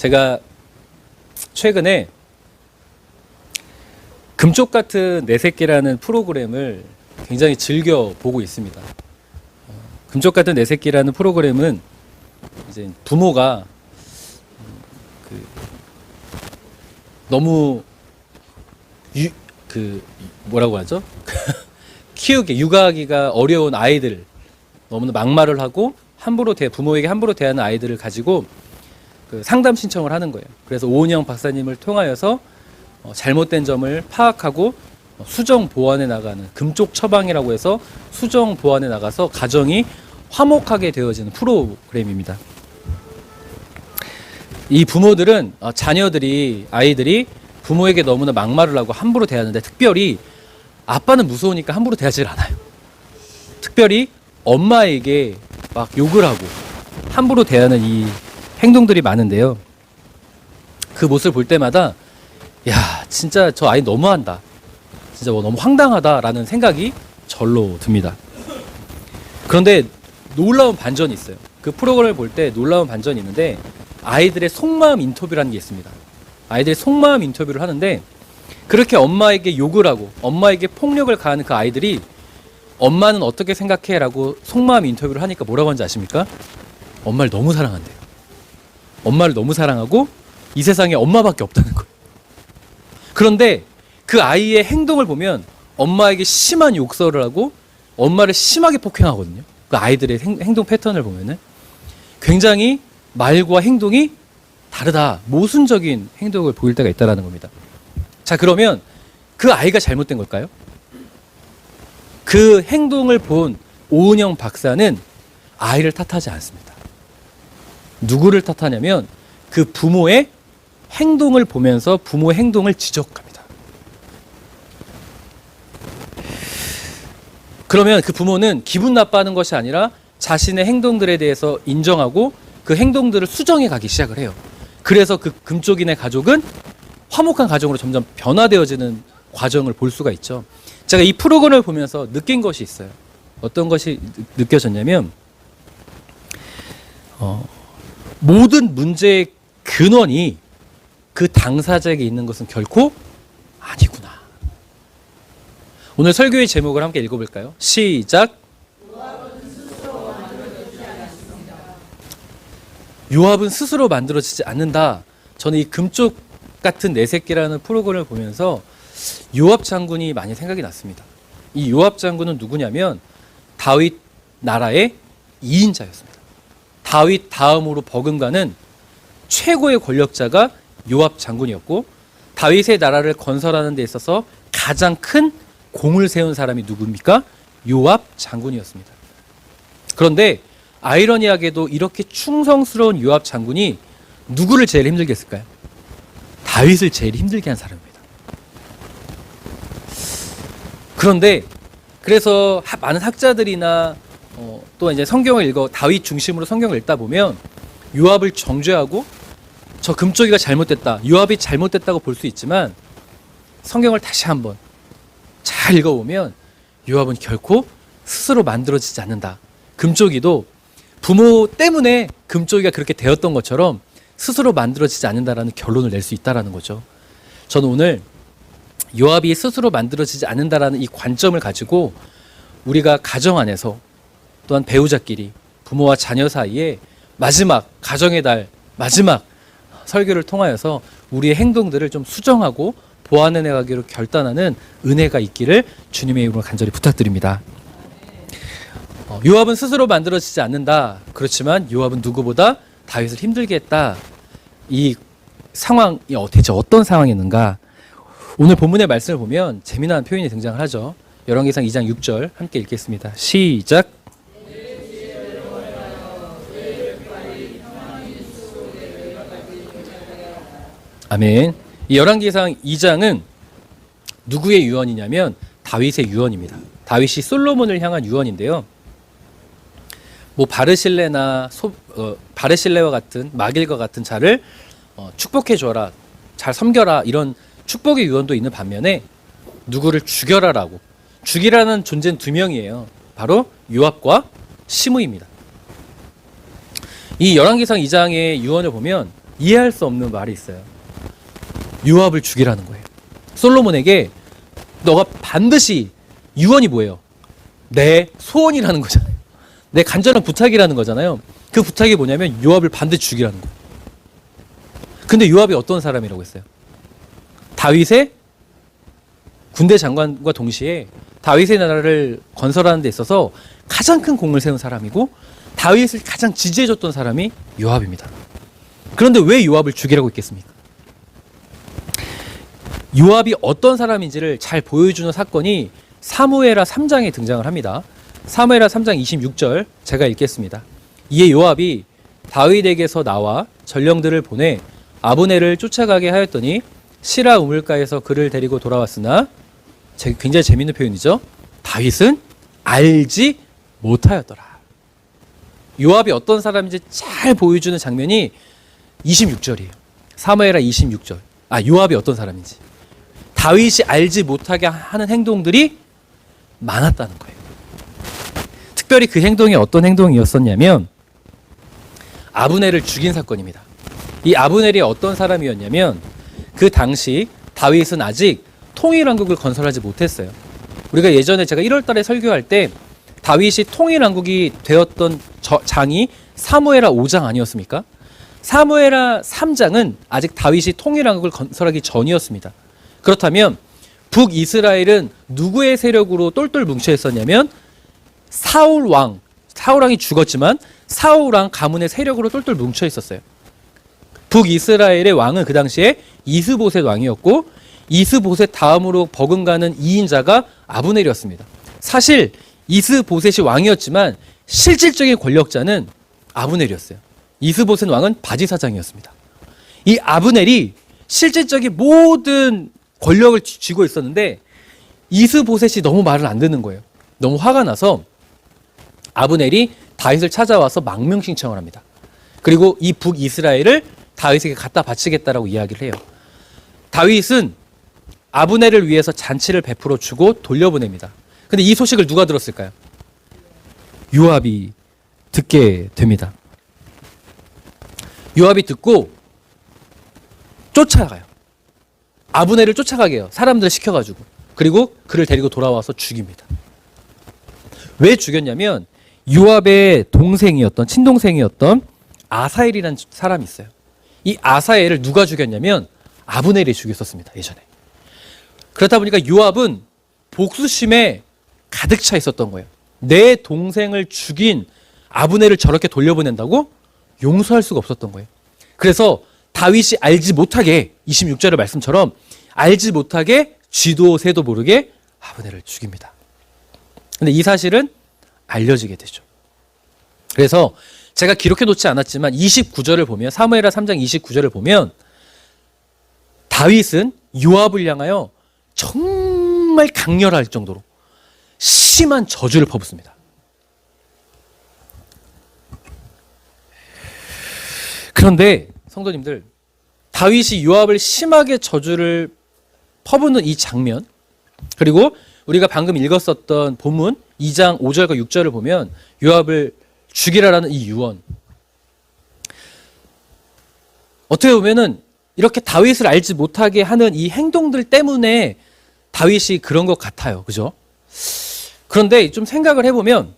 제가 최근에 금쪽 같은 내 새끼라는 프로그램을 굉장히 즐겨 보고 있습니다. 금쪽 같은 내 새끼라는 프로그램은 이제 부모가 너무 뭐라고 하죠? 육아하기가 어려운 아이들, 너무나 막말을 하고 부모에게 함부로 대하는 아이들을 가지고 상담 신청을 하는 거예요. 그래서 오은영 박사님을 통하여서 잘못된 점을 파악하고 수정 보완해 나가는, 금쪽 처방이라고 해서 수정 보완해 나가서 가정이 화목하게 되어지는 프로그램입니다. 이 부모들은 아이들이 부모에게 너무나 막말을 하고 함부로 대하는데, 특별히 아빠는 무서우니까 함부로 대하지 않아요. 특별히 엄마에게 막 욕을 하고 함부로 대하는 이 행동들이 많은데요. 그 모습을 볼 때마다 야, 진짜 저 아이 너무한다, 진짜 너무 황당하다라는 생각이 절로 듭니다. 그런데 놀라운 반전이 있어요. 그 프로그램을 볼 때 놀라운 반전이 있는데, 아이들의 속마음 인터뷰라는 게 있습니다. 아이들의 속마음 인터뷰를 하는데, 그렇게 엄마에게 욕을 하고 엄마에게 폭력을 가하는 그 아이들이 엄마는 어떻게 생각해? 라고 속마음 인터뷰를 하니까 뭐라고 하는지 아십니까? 엄마를 너무 사랑한대요. 엄마를 너무 사랑하고 이 세상에 엄마밖에 없다는 거예요. 그런데 그 아이의 행동을 보면 엄마에게 심한 욕설을 하고 엄마를 심하게 폭행하거든요. 그 아이들의 행동 패턴을 보면은 굉장히 말과 행동이 다르다, 모순적인 행동을 보일 때가 있다는 겁니다. 자, 그러면 그 아이가 잘못된 걸까요? 그 행동을 본 오은영 박사는 아이를 탓하지 않습니다. 누구를 탓하냐면 그 부모의 행동을 보면서 부모의 행동을 지적합니다. 그러면 그 부모는 기분 나빠하는 것이 아니라 자신의 행동들에 대해서 인정하고 그 행동들을 수정해 가기 시작을 해요. 그래서 그 금쪽이네 가족은 화목한 가정으로 점점 변화되어지는 과정을 볼 수가 있죠. 제가 이 프로그램을 보면서 느낀 것이 있어요. 어떤 것이 느껴졌냐면, 모든 문제의 근원이 그 당사자에게 있는 것은 결코 아니구나. 오늘 설교의 제목을 함께 읽어볼까요? 시작. 요압은 스스로 만들어지지 않는다. 저는 이 금쪽 같은 내 새끼라는 프로그램을 보면서 요압 장군이 많이 생각이 났습니다. 이 요압 장군은 누구냐면 다윗 나라의 2인자였습니다. 다윗 다음으로 버금가는 최고의 권력자가 요압 장군이었고, 다윗의 나라를 건설하는 데 있어서 가장 큰 공을 세운 사람이 누굽니까? 요압 장군이었습니다. 그런데 아이러니하게도 이렇게 충성스러운 요압 장군이 누구를 제일 힘들게 했을까요? 다윗을 제일 힘들게 한 사람입니다. 그런데 그래서 많은 학자들이나 또 이제 성경을 다윗 중심으로 성경을 읽다 보면 요압을 정죄하고 저 금쪽이가 잘못됐다, 요압이 잘못됐다고 볼 수 있지만, 성경을 다시 한번 잘 읽어보면 요압은 결코 스스로 만들어지지 않는다. 금쪽이도 부모 때문에 금쪽이가 그렇게 되었던 것처럼 스스로 만들어지지 않는다라는 결론을 낼 수 있다라는 거죠. 저는 오늘 요압이 스스로 만들어지지 않는다라는 이 관점을 가지고 우리가 가정 안에서, 또한 배우자끼리, 부모와 자녀 사이에 마지막 가정의 달, 마지막 설교를 통하여서 우리의 행동들을 좀 수정하고 보완해 나가기로 결단하는 은혜가 있기를 주님의 이름으로 간절히 부탁드립니다. 요압은 스스로 만들어지지 않는다. 그렇지만 요압은 누구보다 다윗을 힘들게 했다. 이 상황이 대체 어떤 상황이었는가? 오늘 본문의 말씀을 보면 재미난 표현이 등장을 하죠. 열왕기상 2장 6절 함께 읽겠습니다. 시작. 아멘. 이 열왕기상 2장은 누구의 유언이냐면 다윗의 유언입니다. 다윗이 솔로몬을 향한 유언인데요. 바르실레와 같은 마길과 같은 자를 축복해 줘라, 잘 섬겨라, 이런 축복의 유언도 있는 반면에 누구를 죽여라라고, 죽이라는 존재는 두 명이에요. 바로 요압과 시므이입니다. 이 열왕기상 2장의 유언을 보면 이해할 수 없는 말이 있어요. 요압을 죽이라는 거예요. 솔로몬에게 너가 반드시, 유언이 뭐예요? 내 소원이라는 거잖아요. 내 간절한 부탁이라는 거잖아요. 그 부탁이 뭐냐면 요압을 반드시 죽이라는 거예요. 근데 요압이 어떤 사람이라고 했어요? 다윗의 군대 장관과 동시에 다윗의 나라를 건설하는 데 있어서 가장 큰 공을 세운 사람이고 다윗을 가장 지지해줬던 사람이 요압입니다. 그런데 왜 요압을 죽이라고 했겠습니까? 요압이 어떤 사람인지를 잘 보여주는 사건이 사무엘하 3장에 등장을 합니다. 사무엘하 3장 26절 제가 읽겠습니다. 이에 요압이 다윗에게서 나와 전령들을 보내 아브넬을 쫓아가게 하였더니 시라 우물가에서 그를 데리고 돌아왔으나, 굉장히 재밌는 표현이죠. 다윗은 알지 못하였더라. 요압이 어떤 사람인지 잘 보여주는 장면이 26절이에요. 사무엘하 26절. 요압이 어떤 사람인지. 다윗이 알지 못하게 하는 행동들이 많았다는 거예요. 특별히 그 행동이 어떤 행동이었었냐면 아브넬을 죽인 사건입니다. 이 아브넬이 어떤 사람이었냐면 그 당시 다윗은 아직 통일왕국을 건설하지 못했어요. 우리가 예전에 제가 1월 달에 설교할 때 다윗이 통일왕국이 되었던 장이 사무엘하 5장 아니었습니까? 사무엘하 3장은 아직 다윗이 통일왕국을 건설하기 전이었습니다. 그렇다면 북이스라엘은 누구의 세력으로 똘똘 뭉쳐 있었냐면 사울왕이 죽었지만 사울왕 가문의 세력으로 똘똘 뭉쳐 있었어요. 북이스라엘의 왕은 그 당시에 이스보셋 왕이었고 이스보셋 다음으로 버금가는 2인자가 아브넬이었습니다. 사실 이스보셋이 왕이었지만 실질적인 권력자는 아브넬이었어요. 이스보셋 왕은 바지사장이었습니다. 이 아브넬이 실질적인 모든 권력을 쥐고 있었는데 이스보셋이 너무 말을 안 듣는 거예요. 너무 화가 나서 아브넬이 다윗을 찾아와서 망명 신청을 합니다. 그리고 이 북이스라엘을 다윗에게 갖다 바치겠다라고 이야기를 해요. 다윗은 아브넬을 위해서 잔치를 베풀어 주고 돌려보냅니다. 근데 이 소식을 누가 들었을까요? 요압이 듣게 됩니다. 요압이 듣고 쫓아가요. 아브넬을 쫓아가게 해요. 사람들을 시켜가지고. 그리고 그를 데리고 돌아와서 죽입니다. 왜 죽였냐면 요압의 동생이었던, 친동생이었던 아사엘이라는 사람이 있어요. 이 아사엘을 누가 죽였냐면 아브넬이 죽였었습니다. 예전에. 그렇다 보니까 요압은 복수심에 가득 차 있었던 거예요. 내 동생을 죽인 아브넬을 저렇게 돌려보낸다고? 용서할 수가 없었던 거예요. 그래서 다윗이 알지 못하게 26절의 말씀처럼 알지 못하게 쥐도 새도 모르게 아브넬을 죽입니다. 근데 이 사실은 알려지게 되죠. 그래서 제가 기록해 놓지 않았지만 29절을 보면, 사무엘하 3장 29절을 보면 다윗은 요압을 향하여 정말 강렬할 정도로 심한 저주를 퍼붓습니다. 그런데 성도님들, 다윗이 요압을 심하게 저주를 퍼붓는 이 장면, 그리고 우리가 방금 읽었었던 본문 2장 5절과 6절을 보면 요압을 죽이라라는 이 유언, 어떻게 보면은 이렇게 다윗을 알지 못하게 하는 이 행동들 때문에 다윗이 그런 것 같아요. 그죠? 그런데 좀 생각을 해보면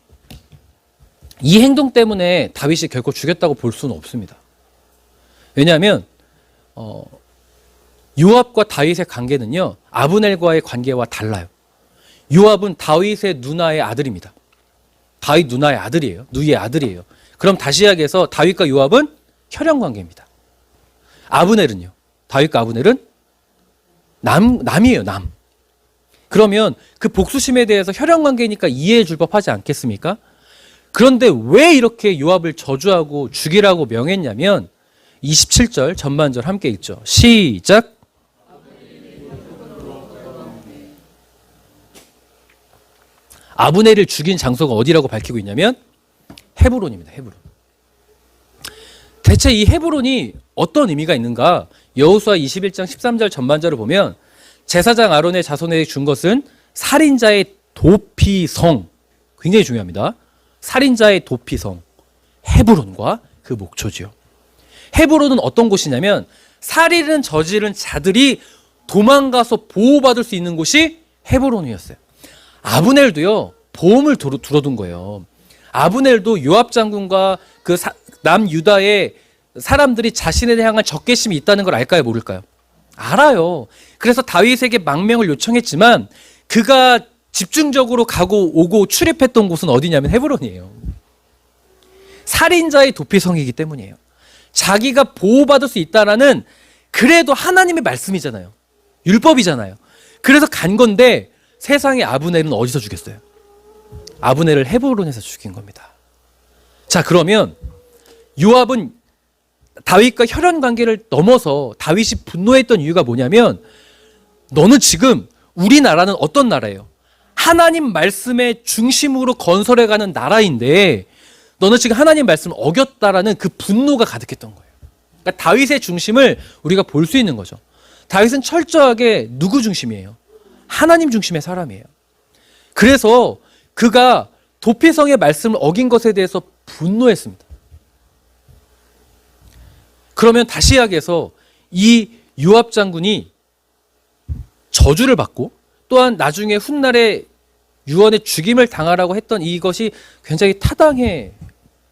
이 행동 때문에 다윗이 결코 죽였다고 볼 수는 없습니다. 왜냐하면 요압과 다윗의 관계는요, 아브넬과의 관계와 달라요. 요압은 다윗의 누나의 아들입니다. 다윗 누나의 아들이에요. 누이의 아들이에요. 그럼 다시 이야기해서 다윗과 요압은 혈연 관계입니다. 아브넬은요, 다윗과 아브넬은 남이에요, 남. 그러면 그 복수심에 대해서 혈연 관계니까 이해해 줄 법하지 않겠습니까? 그런데 왜 이렇게 요압을 저주하고 죽이라고 명했냐면 27절 전반절 함께 읽죠. 시작. 아브넬을 죽인 장소가 어디라고 밝히고 있냐면 헤브론입니다. 헤브론. 대체 이 헤브론이 어떤 의미가 있는가? 여호수아 21장 13절 전반절을 보면 제사장 아론의 자손에게 준 것은 살인자의 도피성, 굉장히 중요합니다. 살인자의 도피성 헤브론과 그 목초지요. 헤브론은 어떤 곳이냐면 살인을 저지른 자들이 도망가서 보호받을 수 있는 곳이 헤브론이었어요. 아브넬도요, 보험을 들어둔 거예요. 아브넬도 요압 장군과 그 남유다의 사람들이 자신에 향한 적개심이 있다는 걸 알까요, 모를까요? 알아요. 그래서 다윗에게 망명을 요청했지만 그가 집중적으로 가고 오고 출입했던 곳은 어디냐면 헤브론이에요. 살인자의 도피성이기 때문이에요. 자기가 보호받을 수 있다라는, 그래도 하나님의 말씀이잖아요. 율법이잖아요. 그래서 간 건데 세상에 아브넬은 어디서 죽였어요? 아브넬을 헤브론에서 죽인 겁니다. 자, 그러면 요압은 다윗과 혈연 관계를 넘어서 다윗이 분노했던 이유가 뭐냐면, 너는 지금, 우리나라는 어떤 나라예요? 하나님 말씀의 중심으로 건설해가는 나라인데 너는 지금 하나님 말씀을 어겼다라는 그 분노가 가득했던 거예요. 그러니까 다윗의 중심을 우리가 볼 수 있는 거죠. 다윗은 철저하게 누구 중심이에요? 하나님 중심의 사람이에요. 그래서 그가 도피성의 말씀을 어긴 것에 대해서 분노했습니다. 그러면 다시 이야기해서 이 요압 장군이 저주를 받고 또한 나중에 훗날에 유언의 죽임을 당하라고 했던 이것이 굉장히 타당해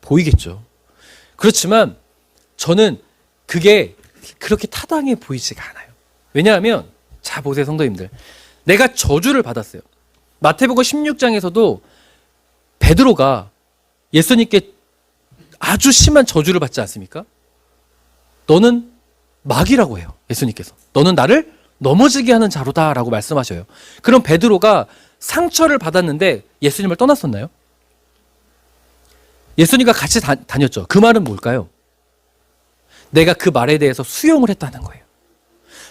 보이겠죠. 그렇지만 저는 그게 그렇게 타당해 보이지가 않아요. 왜냐하면, 자 보세요 성도님들, 내가 저주를 받았어요. 마태복음 16장에서도 베드로가 예수님께 아주 심한 저주를 받지 않습니까? 너는 마귀라고 해요. 예수님께서 너는 나를 넘어지게 하는 자로다라고 말씀하셔요. 그럼 베드로가 상처를 받았는데 예수님을 떠났었나요? 예수님과 같이 다녔죠. 그 말은 뭘까요? 내가 그 말에 대해서 수용을 했다는 거예요.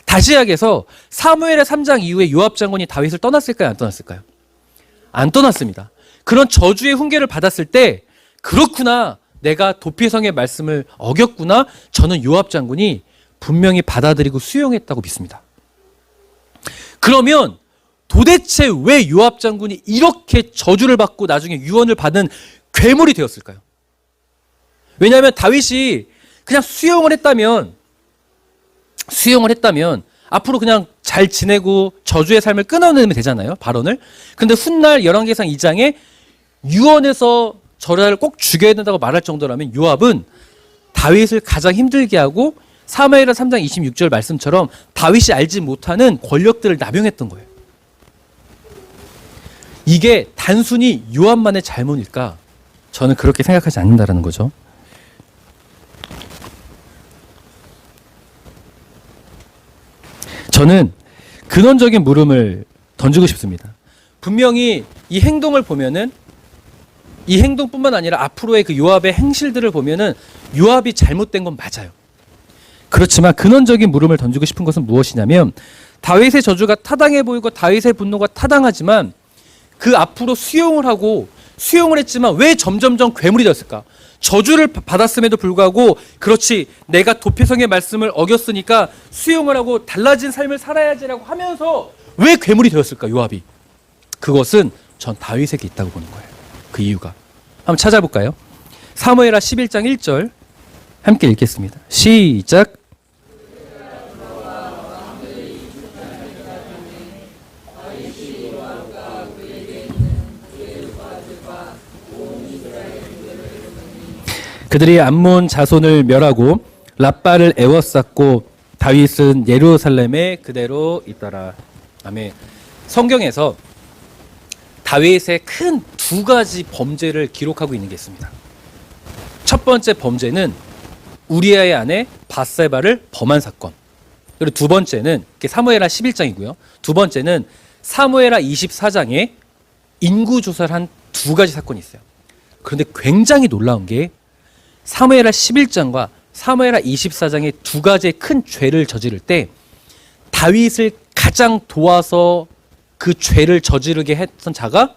다시 이야기해서 사무엘의 3장 이후에 요압 장군이 다윗을 떠났을까요? 안 떠났을까요? 안 떠났습니다. 그런 저주의 훈계를 받았을 때, 그렇구나, 내가 도피성의 말씀을 어겼구나, 저는 요압 장군이 분명히 받아들이고 수용했다고 믿습니다. 그러면 도대체 왜 요압 장군이 이렇게 저주를 받고 나중에 유언을 받은 괴물이 되었을까요? 왜냐하면 다윗이 그냥 수용을 했다면 앞으로 그냥 잘 지내고 저주의 삶을 끊어내면 되잖아요, 발언을. 근데 훗날 열왕기상 2장에 유언에서 저를 꼭 죽여야 된다고 말할 정도라면 요압은 다윗을 가장 힘들게 하고 사무엘하 3장 26절 말씀처럼 다윗이 알지 못하는 권력들을 남용했던 거예요. 이게 단순히 요압만의 잘못일까? 저는 그렇게 생각하지 않는다라는 거죠. 저는 근원적인 물음을 던지고 싶습니다. 분명히 이 행동을 보면은, 이 행동뿐만 아니라 앞으로의 그 요압의 행실들을 보면은 요압이 잘못된 건 맞아요. 그렇지만 근원적인 물음을 던지고 싶은 것은 무엇이냐면, 다윗의 저주가 타당해 보이고 다윗의 분노가 타당하지만 그 앞으로 수용을 했지만 왜 점점점 괴물이 되었을까? 저주를 받았음에도 불구하고, 그렇지, 내가 도피성의 말씀을 어겼으니까 수용을 하고 달라진 삶을 살아야지라고 하면서 왜 괴물이 되었을까, 요압이? 그것은 전 다윗에게 있다고 보는 거예요. 그 이유가. 한번 찾아볼까요? 사무엘하 11장 1절 함께 읽겠습니다. 시작. 그들이 암몬 자손을 멸하고 랍바를 에워쌌고 다윗은 예루살렘에 그대로 있더라. 아멘. 성경에서 다윗의 큰 두 가지 범죄를 기록하고 있는 게 있습니다. 첫 번째 범죄는 우리아의 아내 밧세바를 범한 사건. 그리고 두 번째는 사무엘하 11장이고요. 두 번째는 사무엘하 24장에 인구조사를 한 두 가지 사건이 있어요. 그런데 굉장히 놀라운 게 사무엘하 11장과 사무엘하 24장의 두 가지의 큰 죄를 저지를 때 다윗을 가장 도와서 그 죄를 저지르게 했던 자가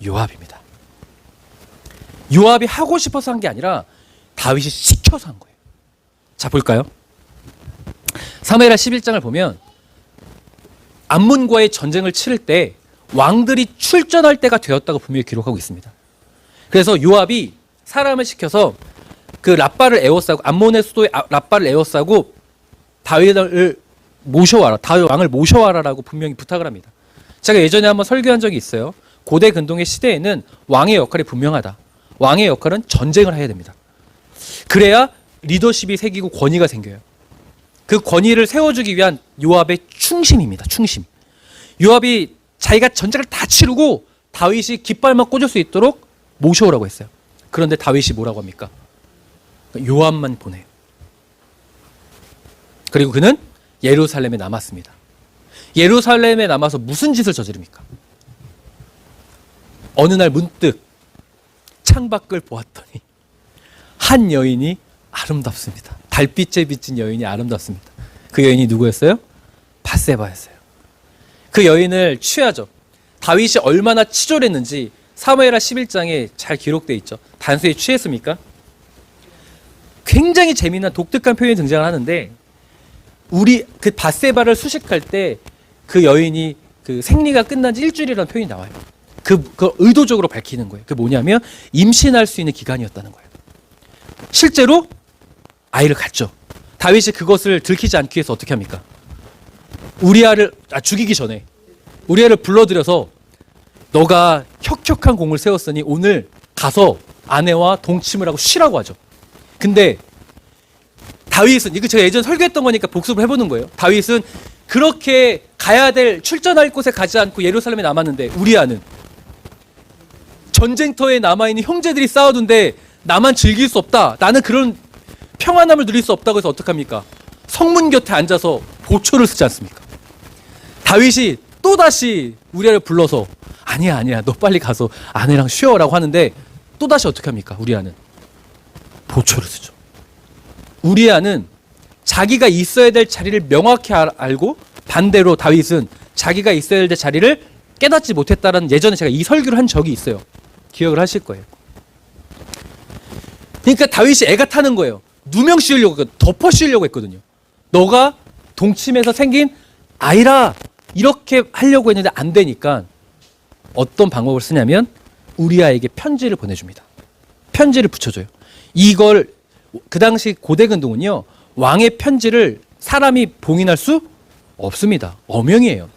요압입니다. 요압이 하고 싶어서 한 게 아니라 다윗이 시켜서 한 거예요. 자, 볼까요? 사무엘하 11장을 보면 암몬과의 전쟁을 치를 때 왕들이 출전할 때가 되었다고 분명히 기록하고 있습니다. 그래서 요압이 사람을 시켜서 그 라빠를 에워싸고 암몬의 수도에 라빠를 에워싸고 다윗을 모셔와라. 다윗 왕을 모셔와라라고 분명히 부탁을 합니다. 제가 예전에 한번 설교한 적이 있어요. 고대 근동의 시대에는 왕의 역할이 분명하다. 왕의 역할은 전쟁을 해야 됩니다. 그래야 리더십이 생기고 권위가 생겨요. 그 권위를 세워주기 위한 요압의 충심입니다. 충심. 요압이 자기가 전쟁을 다 치르고 다윗이 깃발만 꽂을 수 있도록 모셔오라고 했어요. 그런데 다윗이 뭐라고 합니까? 요압만 보내요. 그리고 그는 예루살렘에 남았습니다. 예루살렘에 남아서 무슨 짓을 저지릅니까? 어느 날 문득 창밖을 보았더니 한 여인이 아름답습니다. 달빛에 비친 여인이 아름답습니다. 그 여인이 누구였어요? 밧세바였어요. 그 여인을 취하죠. 다윗이 얼마나 치졸했는지 사무엘하 11장에 잘 기록되어 있죠. 단순히 취했습니까? 굉장히 재미난 독특한 표현이 등장을 하는데 우리 그 밧세바를 수식할 때 그 여인이 그 생리가 끝난 지 일주일이라는 표현이 나와요. 그 의도적으로 밝히는 거예요. 그게 뭐냐면 임신할 수 있는 기간이었다는 거예요. 실제로 아이를 갖죠. 다윗이 그것을 들키지 않기 위해서 어떻게 합니까? 우리아를 죽이기 전에 우리아를 불러들여서 너가 혁혁한 공을 세웠으니 오늘 가서 아내와 동침을 하고 쉬라고 하죠. 근데 다윗은, 이거 제가 예전 설교했던 거니까 복습을 해보는 거예요. 다윗은 그렇게 가야 될 출전할 곳에 가지 않고 예루살렘에 남았는데 우리아는 전쟁터에 남아있는 형제들이 싸우던데 나만 즐길 수 없다. 나는 그런 평안함을 누릴 수 없다고 해서 어떡합니까? 성문 곁에 앉아서 보초를 쓰지 않습니까? 다윗이 또다시 우리아를 불러서 아니야 너 빨리 가서 아내랑 쉬어라고 하는데 또다시 어떻게 합니까? 우리아는 보초를 쓰죠. 우리아는 자기가 있어야 될 자리를 명확히 알고 반대로 다윗은 자기가 있어야 될 자리를 깨닫지 못했다는 예전에 제가 이 설교를 한 적이 있어요. 기억을 하실 거예요. 그러니까 다윗이 애가 타는 거예요. 누명 씌우려고, 덮어 씌우려고 했거든요. 너가 동침에서 생긴 아이라 이렇게 하려고 했는데 안 되니까 어떤 방법을 쓰냐면 우리아에게 편지를 보내줍니다. 편지를 붙여줘요. 이걸 그 당시 고대 근동은요, 왕의 편지를 사람이 봉인할 수 없습니다. 어명이에요.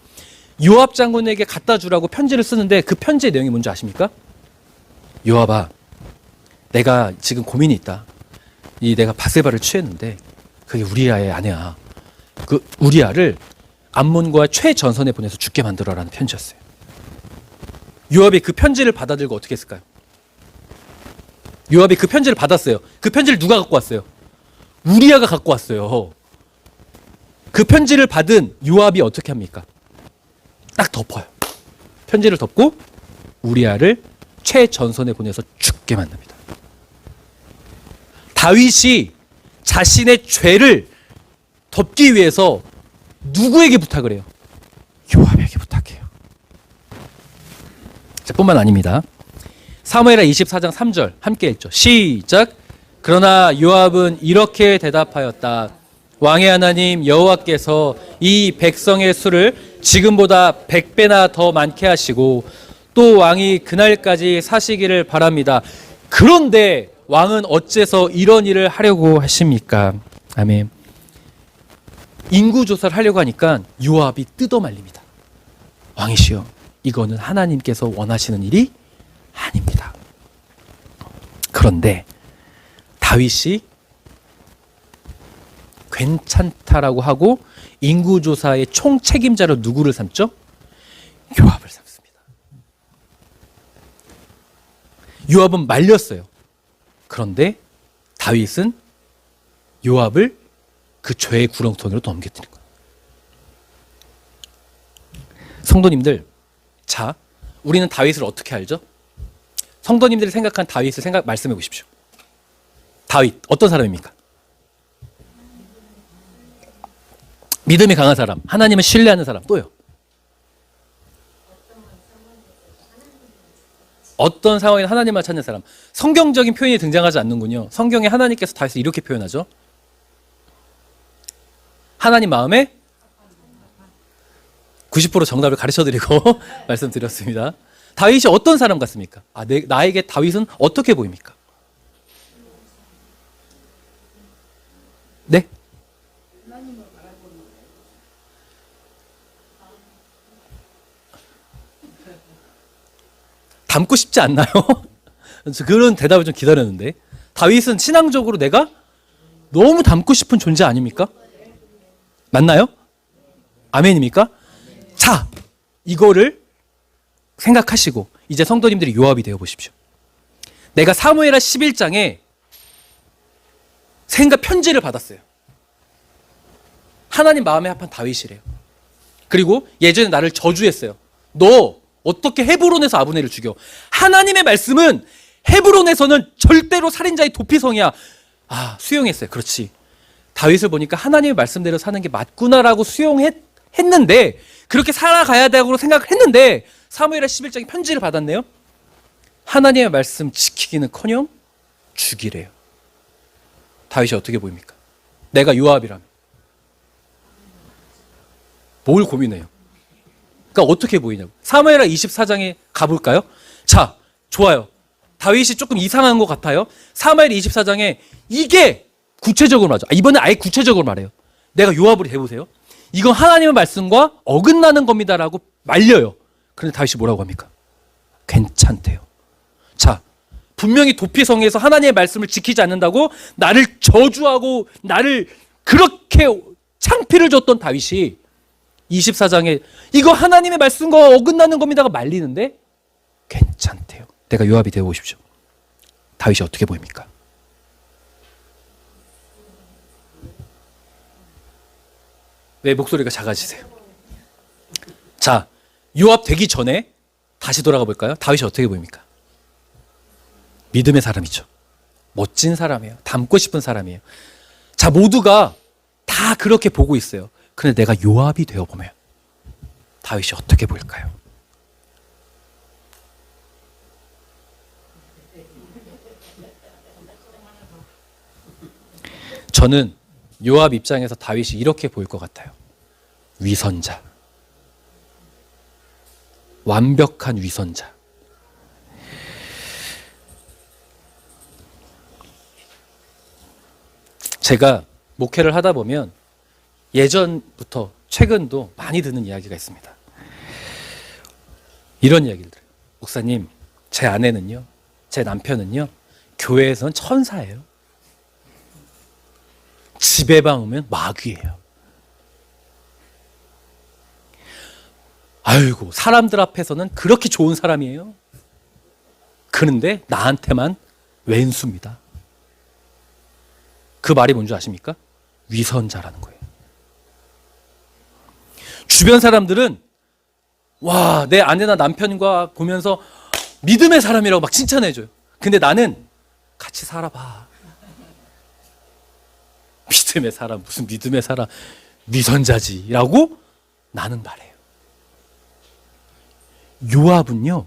요압 장군에게 갖다 주라고 편지를 쓰는데 그 편지의 내용이 뭔지 아십니까? 요압아, 내가 지금 고민이 있다. 내가 밧세바를 취했는데 그게 우리아의 아내야. 그 우리아를 암몬과 최전선에 보내서 죽게 만들어라는 편지였어요. 요압이 그 편지를 받아들고 어떻게 했을까요? 요압이 그 편지를 받았어요. 그 편지를 누가 갖고 왔어요? 우리아가 갖고 왔어요. 그 편지를 받은 요압이 어떻게 합니까? 딱 덮어요. 편지를 덮고 우리아를 최전선에 보내서 죽게 만듭니다. 다윗이 자신의 죄를 덮기 위해서 누구에게 부탁을 해요? 요압에게 부탁해요. 자, 뿐만 아닙니다. 사무엘하 24장 3절 함께 읽죠. 시작. 그러나 요압은 이렇게 대답하였다. 왕의 하나님 여호와께서 이 백성의 수를 지금보다 100배나 더 많게 하시고 또 왕이 그날까지 사시기를 바랍니다. 그런데 왕은 어째서 이런 일을 하려고 하십니까? 아멘. 인구조사를 하려고 하니까 요압이 뜯어말립니다. 왕이시여, 이거는 하나님께서 원하시는 일이 아닙니다. 그런데 다윗이 괜찮다라고 하고 인구조사의 총책임자로 누구를 삼죠? 요압을 삼습니다. 요압은 말렸어요. 그런데 다윗은 요압을 그 죄의 구렁텅이로 넘겨뜨린 거예요. 성도님들, 자, 우리는 다윗을 어떻게 알죠? 성도님들이 생각한 다윗을 말씀해 보십시오. 다윗, 어떤 사람입니까? 믿음이 강한 사람, 하나님을 신뢰하는 사람, 또요. 어떤 상황에 하나님을 찾는 사람. 성경적인 표현이 등장하지 않는군요. 성경에 하나님께서 다윗을 이렇게 표현하죠. 하나님 마음에 90% 정답을 가르쳐드리고 말씀드렸습니다. 다윗이 어떤 사람 같습니까? 나에게 다윗은 어떻게 보입니까? 네? 닮고 싶지 않나요? 그런 대답을 좀 기다렸는데 다윗은 신앙적으로 내가 너무 닮고 싶은 존재 아닙니까? 맞나요? 아멘입니까? 자, 이거를 생각하시고 이제 성도님들이 요압이 되어 보십시오. 내가 사무엘하 11장에 생각 편지를 받았어요. 하나님 마음에 합한 다윗이래요. 그리고 예전에 나를 저주했어요. 너 어떻게 헤브론에서 아브넬을 죽여? 하나님의 말씀은 헤브론에서는 절대로 살인자의 도피성이야. 아, 수용했어요. 그렇지. 다윗을 보니까 하나님의 말씀대로 사는 게 맞구나라고 수용했는데 그렇게 살아가야 되고 생각을 했는데 사무엘하 11장에 편지를 받았네요. 하나님의 말씀 지키기는커녕 죽이래요. 다윗이 어떻게 보입니까? 내가 요압이라면 뭘 고민해요? 그러니까 어떻게 보이냐고. 사무엘하 24장에 가볼까요? 자, 좋아요. 다윗이 조금 이상한 것 같아요. 사무엘 24장에 이게 구체적으로 말하죠. 이번에 아예 구체적으로 말해요. 내가 요압을 해보세요. 이건 하나님의 말씀과 어긋나는 겁니다라고 말려요. 그런데 다윗이 뭐라고 합니까? 괜찮대요. 자, 분명히 도피성에서 하나님의 말씀을 지키지 않는다고 나를 저주하고 나를 그렇게 창피를 줬던 다윗이 24장에 이거 하나님의 말씀과 어긋나는 겁니다가 말리는데 괜찮대요. 내가 요압이 되어 보십시오. 다윗이 어떻게 보입니까? 왜 목소리가 작아지세요? 자, 요압 되기 전에 다시 돌아가 볼까요? 다윗이 어떻게 보입니까? 믿음의 사람이죠. 멋진 사람이에요. 닮고 싶은 사람이에요. 자, 모두가 다 그렇게 보고 있어요. 근데 내가 요압이 되어 보면 다윗이 어떻게 보일까요? 저는 요압 입장에서 다윗이 이렇게 보일 것 같아요. 위선자. 완벽한 위선자. 제가 목회를 하다 보면 예전부터 최근도 많이 듣는 이야기가 있습니다. 이런 이야기를 들어요. 목사님, 제 아내는요, 제 남편은요, 교회에서는 천사예요. 집에만 오면 마귀예요. 아이고, 사람들 앞에서는 그렇게 좋은 사람이에요. 그런데 나한테만 왼수입니다. 그 말이 뭔지 아십니까? 위선자라는 거예요. 주변 사람들은 와, 내 아내나 남편과 보면서 믿음의 사람이라고 막 칭찬해줘요. 근데 나는 같이 살아봐. 믿음의 사람, 무슨 믿음의 사람, 위선자지라고 나는 말해요. 요압은요,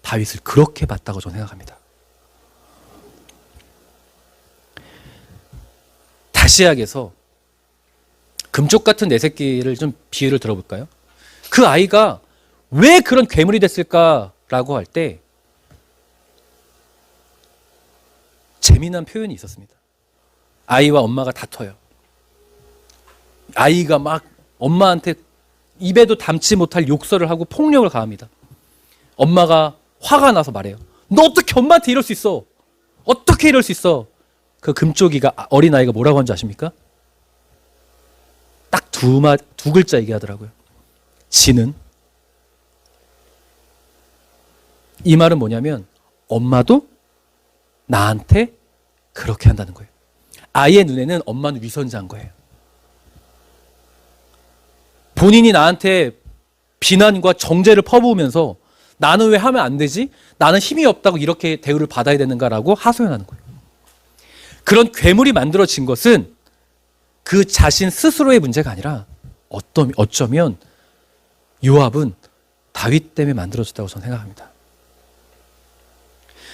다윗을 그렇게 봤다고 저는 생각합니다. 다시약에서 금쪽 같은 내 새끼를 좀 비유를 들어볼까요? 그 아이가 왜 그런 괴물이 됐을까라고 할 때 재미난 표현이 있었습니다. 아이와 엄마가 다퉈요. 아이가 막 엄마한테 입에도 담지 못할 욕설을 하고 폭력을 가합니다. 엄마가 화가 나서 말해요. 너 어떻게 엄마한테 이럴 수 있어? 어떻게 이럴 수 있어? 그 금쪽이가 어린아이가 뭐라고 하는지 아십니까? 딱 두 글자 얘기하더라고요. 지는. 이 말은 뭐냐면 엄마도 나한테 그렇게 한다는 거예요. 아이의 눈에는 엄마는 위선자인 거예요. 본인이 나한테 비난과 정죄를 퍼부으면서 나는 왜 하면 안 되지? 나는 힘이 없다고 이렇게 대우를 받아야 되는가라고 하소연하는 거예요. 그런 괴물이 만들어진 것은 그 자신 스스로의 문제가 아니라 어쩌면 요압은 다윗 때문에 만들어졌다고 저는 생각합니다.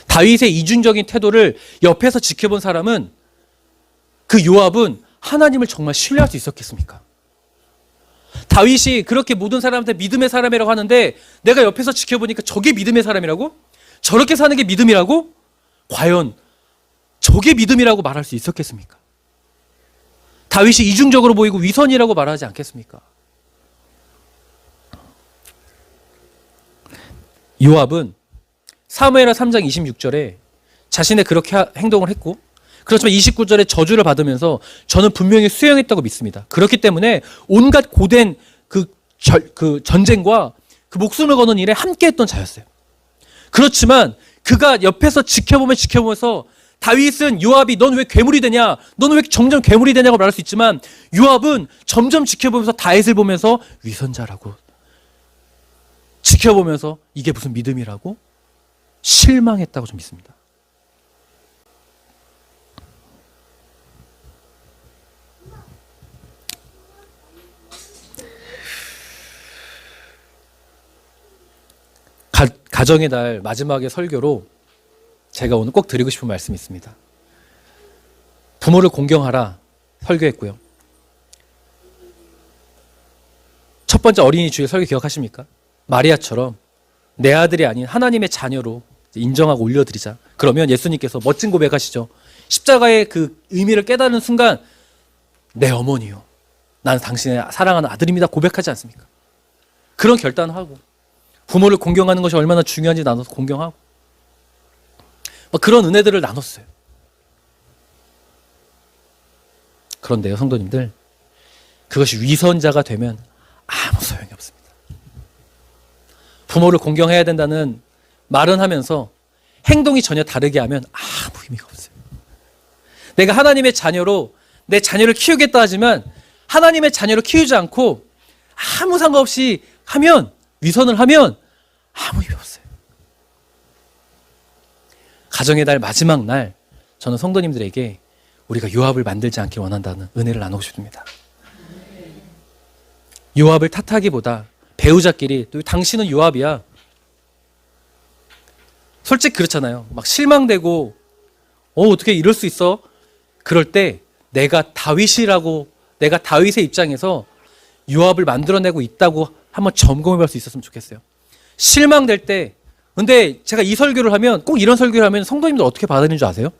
다윗의 이중적인 태도를 옆에서 지켜본 사람은 그 요압은 하나님을 정말 신뢰할 수 있었겠습니까? 다윗이 그렇게 모든 사람한테 믿음의 사람이라고 하는데 내가 옆에서 지켜보니까 저게 믿음의 사람이라고? 저렇게 사는 게 믿음이라고? 과연 저게 믿음이라고 말할 수 있었겠습니까? 다윗이 이중적으로 보이고 위선이라고 말하지 않겠습니까? 요압은 사무엘하 3장 26절에 자신의 그렇게 행동을 했고, 그렇지만 29절에 저주를 받으면서 저는 분명히 수행했다고 믿습니다. 그렇기 때문에 온갖 고된 그 전쟁과 그 목숨을 거는 일에 함께했던 자였어요. 그렇지만 그가 옆에서 지켜보면서 다윗은 요압이 넌 왜 괴물이 되냐? 넌 왜 점점 괴물이 되냐고 말할 수 있지만 요압은 점점 지켜보면서 다윗을 보면서 위선자라고 지켜보면서 이게 무슨 믿음이라고 실망했다고 좀 믿습니다. 가정의 달 마지막의 설교로 제가 오늘 꼭 드리고 싶은 말씀이 있습니다. 부모를 공경하라 설교했고요. 첫 번째 어린이 주일 설교 기억하십니까? 마리아처럼 내 아들이 아닌 하나님의 자녀로 인정하고 올려드리자. 그러면 예수님께서 멋진 고백하시죠. 십자가의 그 의미를 깨닫는 순간 내 어머니요, 나는 당신의 사랑하는 아들입니다 고백하지 않습니까? 그런 결단을 하고 부모를 공경하는 것이 얼마나 중요한지 나눠서 공경하고 그런 은혜들을 나눴어요. 그런데요, 성도님들, 그것이 위선자가 되면 아무 소용이 없습니다. 부모를 공경해야 된다는 말은 하면서 행동이 전혀 다르게 하면 아무 의미가 없어요. 내가 하나님의 자녀로 내 자녀를 키우겠다 하지만 하나님의 자녀를 키우지 않고 아무 상관없이 하면, 위선을 하면 아무 의미 없어요. 가정의 달 마지막 날 저는 성도님들에게 우리가 요압을 만들지 않길 원한다는 은혜를 나누고 싶습니다. 요압을 탓하기보다 배우자끼리 또 당신은 요압이야. 솔직히 그렇잖아요. 막 실망되고 어떻게 이럴 수 있어? 그럴 때 내가 다윗의 입장에서 요압을 만들어내고 있다고 한번 점검해 볼 수 있었으면 좋겠어요. 실망될 때, 근데 제가 이 설교를 하면, 꼭 이런 설교를 하면 성도님들 어떻게 받아들이는 줄 아세요?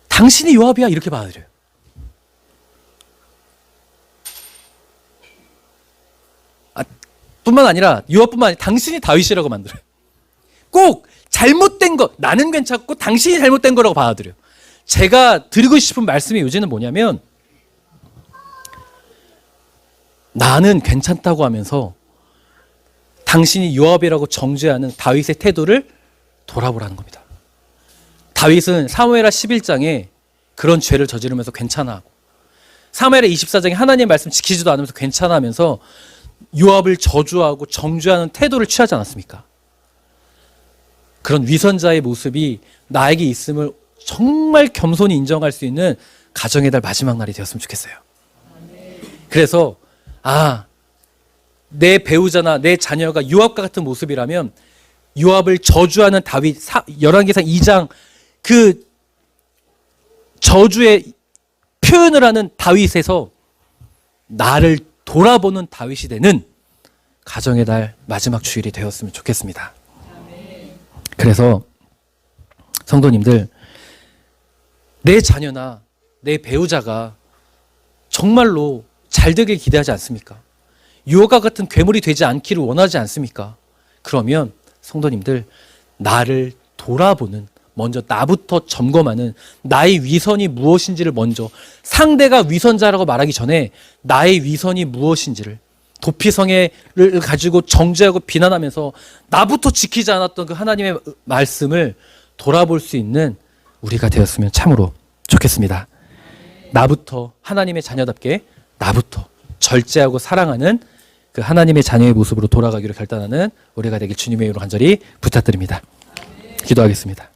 당신이 요압이야 이렇게 받아들여요. 뿐만 아니라 요압뿐만 아니라 당신이 다윗이라고 만들어요. 꼭 잘못된 것, 나는 괜찮고 당신이 잘못된 거라고 받아들여요. 제가 드리고 싶은 말씀의 요지는 뭐냐면, 나는 괜찮다고 하면서 당신이 요압이라고 정죄하는 다윗의 태도를 돌아보라는 겁니다. 다윗은 사무엘하 11장에 그런 죄를 저지르면서 괜찮아하고, 사무엘하 24장에 하나님의 말씀 지키지도 않으면서 괜찮아하면서 요압을 저주하고 정죄하는 태도를 취하지 않았습니까? 그런 위선자의 모습이 나에게 있음을 정말 겸손히 인정할 수 있는 가정의 달 마지막 날이 되었으면 좋겠어요. 그래서 내 배우자나 내 자녀가 요압과 같은 모습이라면 요압을 저주하는 다윗, 열왕기상 2장 그 저주의 표현을 하는 다윗에서 나를 돌아보는 다윗이 되는 가정의 달 마지막 주일이 되었으면 좋겠습니다. 그래서 성도님들, 내 자녀나 내 배우자가 정말로 잘 되길 기대하지 않습니까? 요압과 같은 괴물이 되지 않기를 원하지 않습니까? 그러면 성도님들, 나를 돌아보는, 먼저 나부터 점검하는, 나의 위선이 무엇인지를 먼저, 상대가 위선자라고 말하기 전에 나의 위선이 무엇인지를 도피성애를 가지고 정죄하고 비난하면서 나부터 지키지 않았던 그 하나님의 말씀을 돌아볼 수 있는 우리가 되었으면 참으로 좋겠습니다. 나부터 하나님의 자녀답게 나부터 절제하고 사랑하는 그 하나님의 자녀의 모습으로 돌아가기로 결단하는 우리가 되길 주님의 이름으로 간절히 부탁드립니다. 기도하겠습니다.